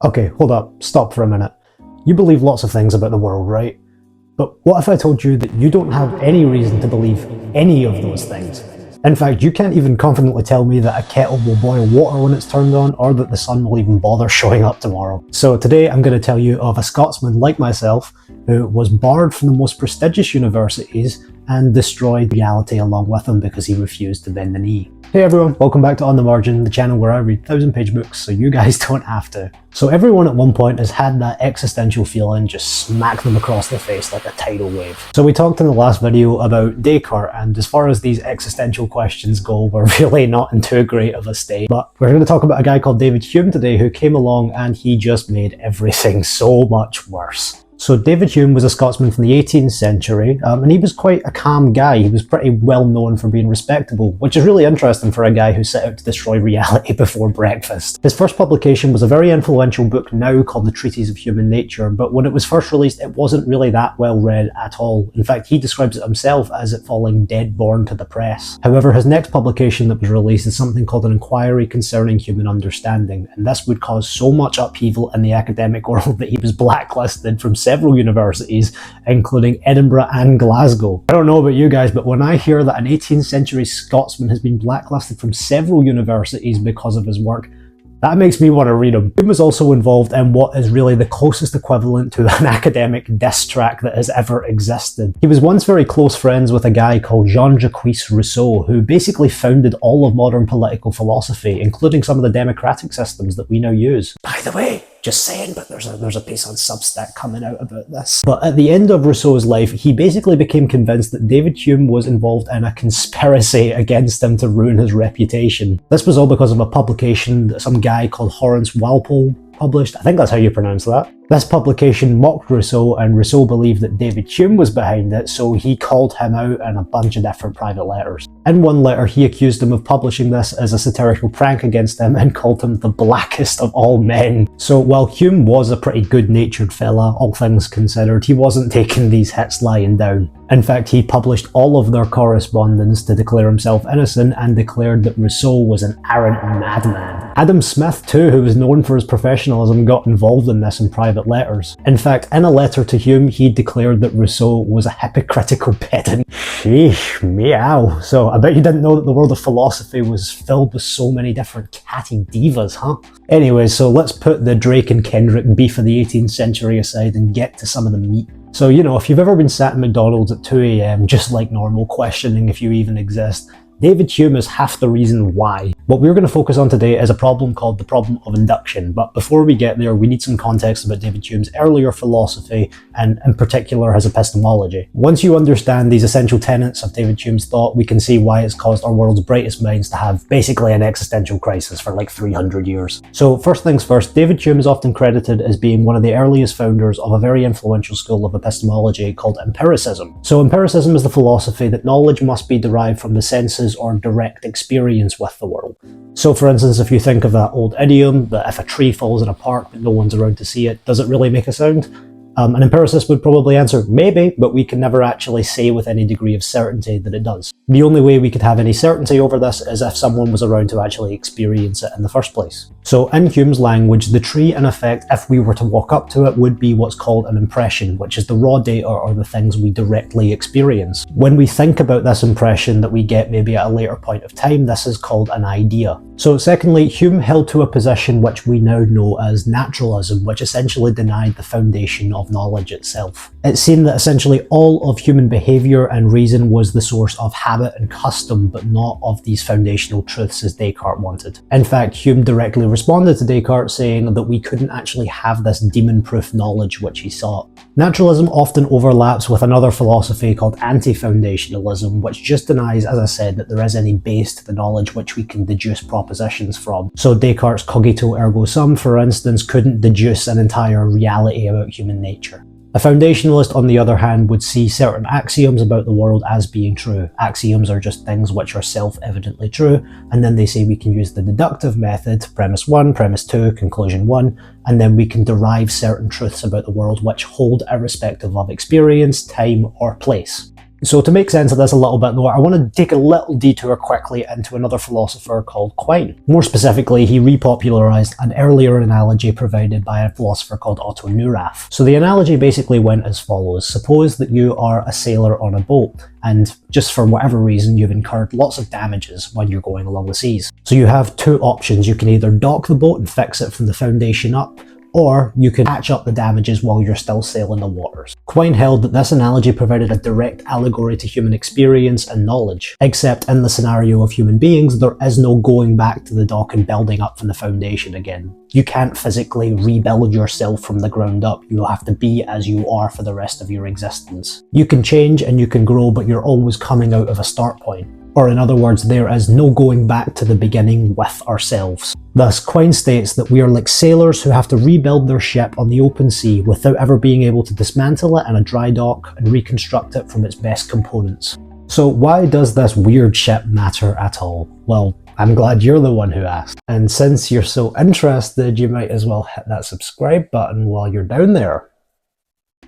Okay, hold up, stop for a minute. You believe lots of things about the world, right? But what if I told you that you don't have any reason to believe any of those things? In fact, you can't even confidently tell me that a kettle will boil water when it's turned on, or that the sun will even bother showing up tomorrow. So today I'm going to tell you of a Scotsman like myself who was barred from the most prestigious universities and destroyed reality along with him because he refused to bend the knee. Hey everyone, welcome back to On the Margin, the channel where I read 1000-page books so you guys don't have to. So everyone at one point has had that existential feeling just smack them across the face like a tidal wave. So we talked in the last video about Descartes, and as far as these existential questions go, we're really not in too great of a state. But we're going to talk about a guy called David Hume today who came along and he just made everything so much worse. So David Hume was a Scotsman from the 18th century, and he was quite a calm guy. He was pretty well known for being respectable, which is really interesting for a guy who set out to destroy reality before breakfast. His first publication was a very influential book now called The Treatise of Human Nature, but when it was first released it wasn't really that well read at all. In fact, he describes it himself as it falling dead born to the press. However, his next publication that was released is something called An Inquiry Concerning Human Understanding, and this would cause so much upheaval in the academic world that he was blacklisted from several universities, including Edinburgh and Glasgow. I don't know about you guys, but when I hear that an 18th century Scotsman has been blacklisted from several universities because of his work, that makes me want to read him. Hume was also involved in what is really the closest equivalent to an academic diss track that has ever existed. He was once very close friends with a guy called Jean-Jacques Rousseau, who basically founded all of modern political philosophy, including some of the democratic systems that we now use. By the way, just saying, but there's a piece on Substack coming out about this. But at the end of Rousseau's life, he basically became convinced that David Hume was involved in a conspiracy against him to ruin his reputation. This was all because of a publication that some guy called Horace Walpole published. I think that's how you pronounce that. This publication mocked Rousseau, and Rousseau believed that David Hume was behind it, so he called him out in a bunch of different private letters. In one letter, he accused him of publishing this as a satirical prank against him and called him the blackest of all men. So while Hume was a pretty good-natured fella, all things considered, he wasn't taking these hits lying down. In fact, he published all of their correspondence to declare himself innocent and declared that Rousseau was an arrant madman. Adam Smith too, who was known for his professionalism, got involved in this in private letters. In fact, in a letter to Hume, he declared that Rousseau was a hypocritical pedant. Sheesh, meow. So I bet you didn't know that the world of philosophy was filled with so many different catty divas, huh? Anyway, so let's put the Drake and Kendrick beef of the 18th century aside and get to some of the meat. So, you know, if you've ever been sat in McDonald's at 2 AM, just like normal, questioning if you even exist, David Hume is half the reason why. What we're going to focus on today is a problem called the problem of induction, but before we get there, we need some context about David Hume's earlier philosophy, and in particular his epistemology. Once you understand these essential tenets of David Hume's thought, we can see why it's caused our world's brightest minds to have basically an existential crisis for like 300 years. So first things first, David Hume is often credited as being one of the earliest founders of a very influential school of epistemology called Empiricism. So Empiricism is the philosophy that knowledge must be derived from the senses or direct experience with the world. So for instance, if you think of that old idiom that if a tree falls in a park but no one's around to see it, does it really make a sound? An empiricist would probably answer, maybe, but we can never actually say with any degree of certainty that it does. The only way we could have any certainty over this is if someone was around to actually experience it in the first place. So in Hume's language, the tree, in effect, if we were to walk up to it, would be what's called an impression, which is the raw data or the things we directly experience. When we think about this impression that we get maybe at a later point of time, this is called an idea. So secondly, Hume held to a position which we now know as naturalism, which essentially denied the foundation of knowledge itself. It seemed that essentially all of human behaviour and reason was the source of habit and custom, but not of these foundational truths as Descartes wanted. In fact, Hume directly responded to Descartes saying that we couldn't actually have this demon-proof knowledge which he sought. Naturalism often overlaps with another philosophy called anti-foundationalism, which just denies, as I said, that there is any base to the knowledge which we can deduce propositions from. So Descartes' cogito ergo sum, for instance, couldn't deduce an entire reality about human nature. A foundationalist, on the other hand, would see certain axioms about the world as being true. Axioms are just things which are self-evidently true, and then they say we can use the deductive method, premise 1, premise 2, conclusion 1, and then we can derive certain truths about the world which hold irrespective of experience, time, or place. So to make sense of this a little bit though, I want to take a little detour quickly into another philosopher called Quine. More specifically, he repopularized an earlier analogy provided by a philosopher called Otto Neurath. So the analogy basically went as follows. Suppose that you are a sailor on a boat, and just for whatever reason you've incurred lots of damages when you're going along the seas. So you have two options. You can either dock the boat and fix it from the foundation up, or you can patch up the damages while you're still sailing the waters. Quine held that this analogy provided a direct allegory to human experience and knowledge, except in the scenario of human beings, there is no going back to the dock and building up from the foundation again. You can't physically rebuild yourself from the ground up. You'll have to be as you are for the rest of your existence. You can change and you can grow, but you're always coming out of a start point. Or in other words, there is no going back to the beginning with ourselves. Thus, Quine states that we are like sailors who have to rebuild their ship on the open sea without ever being able to dismantle it in a dry dock and reconstruct it from its best components. So why does this weird ship matter at all? Well, I'm glad you're the one who asked. And since you're so interested, you might as well hit that subscribe button while you're down there.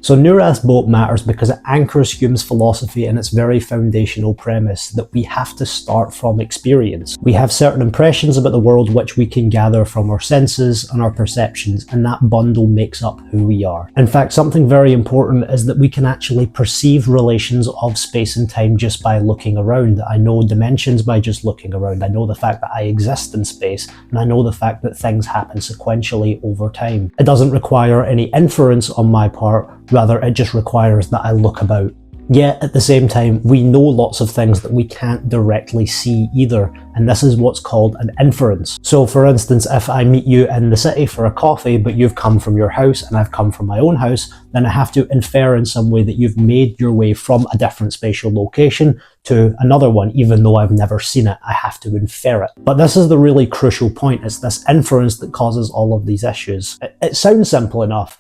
So Neurath's boat matters because it anchors Hume's philosophy in its very foundational premise that we have to start from experience. We have certain impressions about the world which we can gather from our senses and our perceptions, and that bundle makes up who we are. In fact, something very important is that we can actually perceive relations of space and time just by looking around. I know dimensions by just looking around. I know the fact that I exist in space, and I know the fact that things happen sequentially over time. It doesn't require any inference on my part. Rather, it just requires that I look about. Yet, at the same time, we know lots of things that we can't directly see either, and this is what's called an inference. So, for instance, if I meet you in the city for a coffee, but you've come from your house and I've come from my own house, then I have to infer in some way that you've made your way from a different spatial location to another one, even though I've never seen it. I have to infer it. But this is the really crucial point. It's this inference that causes all of these issues. It sounds simple enough.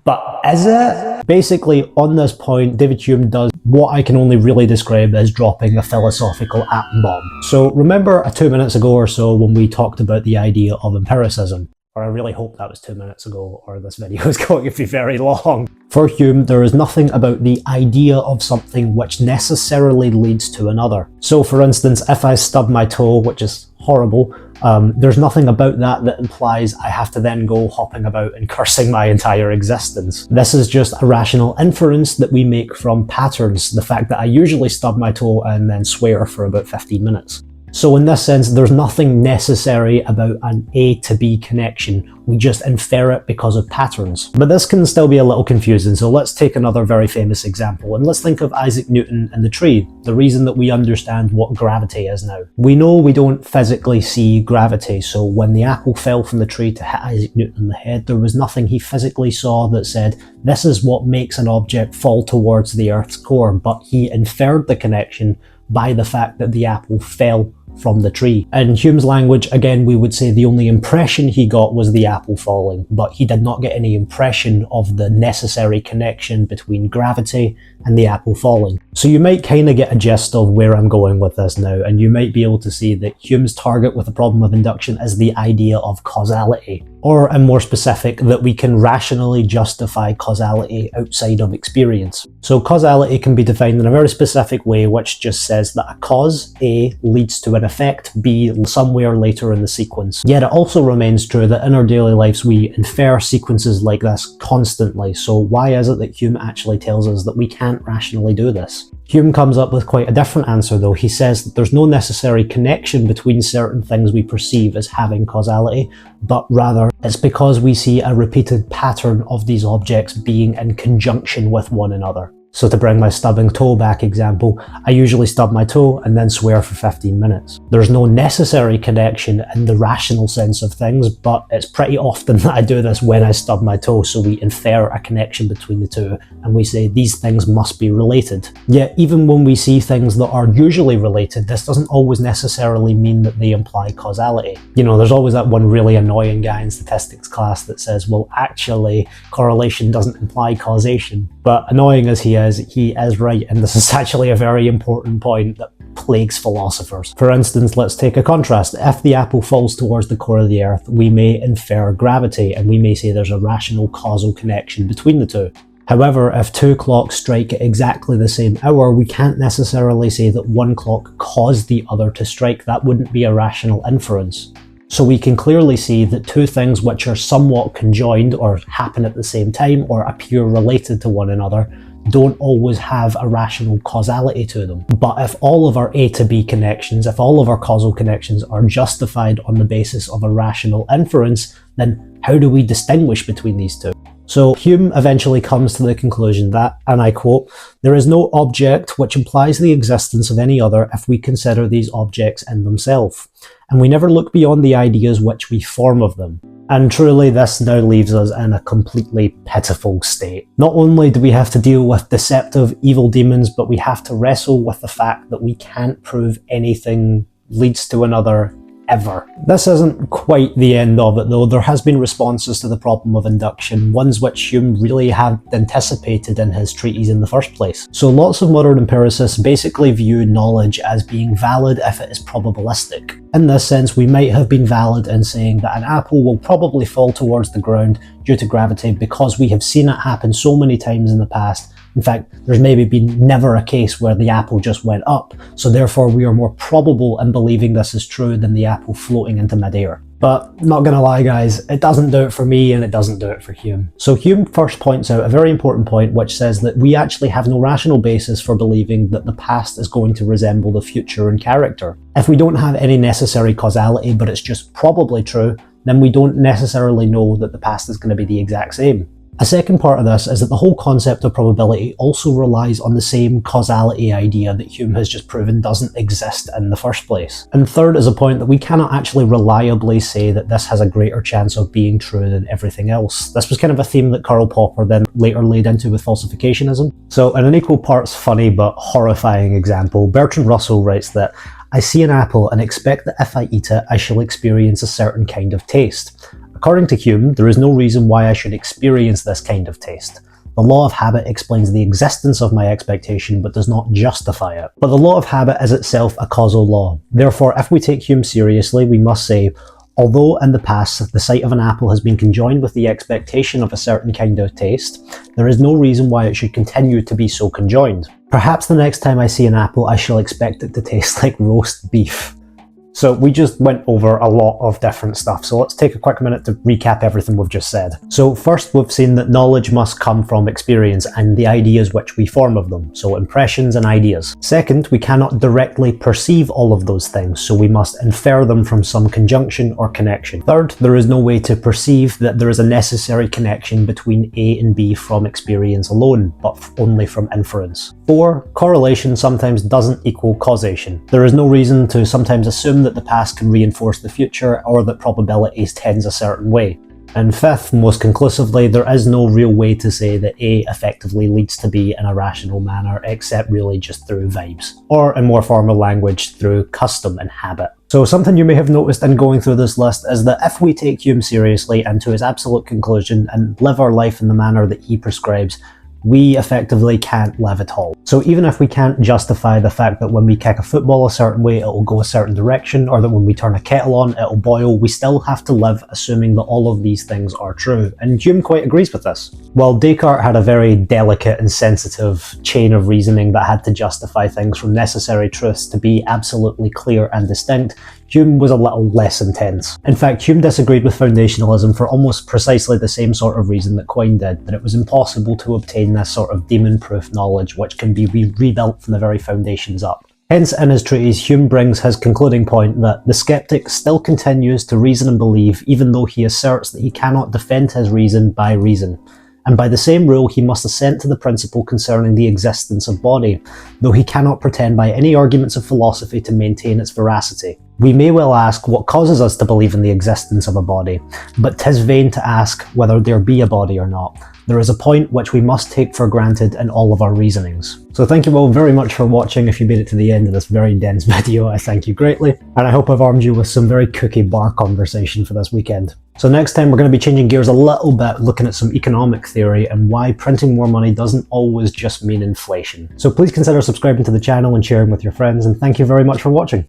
But is it? Basically, on this point, David Hume does what I can only really describe as dropping a philosophical atom bomb. So remember 2 minutes ago or so when we talked about the idea of empiricism? Or I really hope that was 2 minutes ago, or this video is going to be very long. For Hume, there is nothing about the idea of something which necessarily leads to another. So for instance, if I stub my toe, which is horrible, there's nothing about that that implies I have to then go hopping about and cursing my entire existence. This is just a rational inference that we make from patterns, the fact that I usually stub my toe and then swear for about 15 minutes. So in this sense, there's nothing necessary about an A to B connection. We just infer it because of patterns. But this can still be a little confusing, so let's take another very famous example, and let's think of Isaac Newton and the tree, the reason that we understand what gravity is now. We know we don't physically see gravity, so when the apple fell from the tree to hit Isaac Newton in the head, there was nothing he physically saw that said, this is what makes an object fall towards the Earth's core, but he inferred the connection by the fact that the apple fell from the tree. In Hume's language, again, we would say the only impression he got was the apple falling, but he did not get any impression of the necessary connection between gravity and the apple falling. So you might kind of get a gist of where I'm going with this now, and you might be able to see that Hume's target with the problem of induction is the idea of causality, or in more specific, that we can rationally justify causality outside of experience. So causality can be defined in a very specific way, which just says that a cause, A, leads to an effect, B, somewhere later in the sequence. Yet it also remains true that in our daily lives we infer sequences like this constantly, so why is it that Hume actually tells us that we can't rationally do this? Hume comes up with quite a different answer though. He says that there's no necessary connection between certain things we perceive as having causality, but rather it's because we see a repeated pattern of these objects being in conjunction with one another. So to bring my stubbing toe back example, I usually stub my toe and then swear for 15 minutes. There's no necessary connection in the rational sense of things, but it's pretty often that I do this when I stub my toe, so we infer a connection between the two, and we say these things must be related. Yet even when we see things that are usually related, this doesn't always necessarily mean that they imply causality. You know, there's always that one really annoying guy in statistics class that says, well, actually, correlation doesn't imply causation. But annoying as he is right, and this is actually a very important point that plagues philosophers. For instance, let's take a contrast. If the apple falls towards the core of the Earth, we may infer gravity, and we may say there's a rational causal connection between the two. However, if two clocks strike at exactly the same hour, we can't necessarily say that one clock caused the other to strike. That wouldn't be a rational inference. So we can clearly see that two things which are somewhat conjoined or happen at the same time or appear related to one another don't always have a rational causality to them. But if all of our A to B connections, if all of our causal connections are justified on the basis of a rational inference, then how do we distinguish between these two? So Hume eventually comes to the conclusion that, and I quote, "There is no object which implies the existence of any other if we consider these objects in themselves, and we never look beyond the ideas which we form of them." And truly this now leaves us in a completely pitiful state. Not only do we have to deal with deceptive evil demons, but we have to wrestle with the fact that we can't prove anything leads to another ever. This isn't quite the end of it though. There has been responses to the problem of induction, ones which Hume really had anticipated in his treatise in the first place. So lots of modern empiricists basically view knowledge as being valid if it is probabilistic. In this sense, we might have been valid in saying that an apple will probably fall towards the ground due to gravity because we have seen it happen so many times in the past. In fact, there's maybe been never a case where the apple just went up, so therefore we are more probable in believing this is true than the apple floating into midair. But not gonna lie guys, it doesn't do it for me and it doesn't do it for Hume. So Hume first points out a very important point which says that we actually have no rational basis for believing that the past is going to resemble the future in character. If we don't have any necessary causality but it's just probably true, then we don't necessarily know that the past is going to be the exact same. A second part of this is that the whole concept of probability also relies on the same causality idea that Hume has just proven doesn't exist in the first place. And third is a point that we cannot actually reliably say that this has a greater chance of being true than everything else. This was kind of a theme that Karl Popper then later laid into with falsificationism. So in an equal parts funny but horrifying example, Bertrand Russell writes that I see an apple and expect that if I eat it, I shall experience a certain kind of taste. According to Hume, there is no reason why I should experience this kind of taste. The law of habit explains the existence of my expectation but does not justify it. But the law of habit is itself a causal law. Therefore, if we take Hume seriously, we must say, although in the past the sight of an apple has been conjoined with the expectation of a certain kind of taste, there is no reason why it should continue to be so conjoined. Perhaps the next time I see an apple, I shall expect it to taste like roast beef. So we just went over a lot of different stuff, so let's take a quick minute to recap everything we've just said. So first we've seen that knowledge must come from experience and the ideas which we form of them, so impressions and ideas. Second, we cannot directly perceive all of those things, so we must infer them from some conjunction or connection. Third, there is no way to perceive that there is a necessary connection between A and B from experience alone, but only from inference. 4. Correlation sometimes doesn't equal causation. There is no reason to sometimes assume that the past can reinforce the future or that probabilities tends a certain way. And 5th, most conclusively, there is no real way to say that A effectively leads to B in a rational manner except really just through vibes, or in more formal language, through custom and habit. So something you may have noticed in going through this list is that if we take Hume seriously and to his absolute conclusion and live our life in the manner that he prescribes, we effectively can't live at all. So even if we can't justify the fact that when we kick a football a certain way it'll go a certain direction, or that when we turn a kettle on it'll boil, we still have to live assuming that all of these things are true. And Hume quite agrees with this. While Descartes had a very delicate and sensitive chain of reasoning that had to justify things from necessary truths to be absolutely clear and distinct, Hume was a little less intense. In fact, Hume disagreed with foundationalism for almost precisely the same sort of reason that Quine did, that it was impossible to obtain this sort of demon-proof knowledge which can be rebuilt from the very foundations up. Hence, in his treatise, Hume brings his concluding point that the sceptic still continues to reason and believe even though he asserts that he cannot defend his reason by reason. And by the same rule he must assent to the principle concerning the existence of body, though he cannot pretend by any arguments of philosophy to maintain its veracity. We may well ask what causes us to believe in the existence of a body, but 'tis vain to ask whether there be a body or not. There is a point which we must take for granted in all of our reasonings. So thank you all very much for watching. If you made it to the end of this very dense video, I thank you greatly, and I hope I've armed you with some very cookie bar conversation for this weekend. So next time we're going to be changing gears a little bit, looking at some economic theory and why printing more money doesn't always just mean inflation. So please consider subscribing to the channel and sharing with your friends, and thank you very much for watching.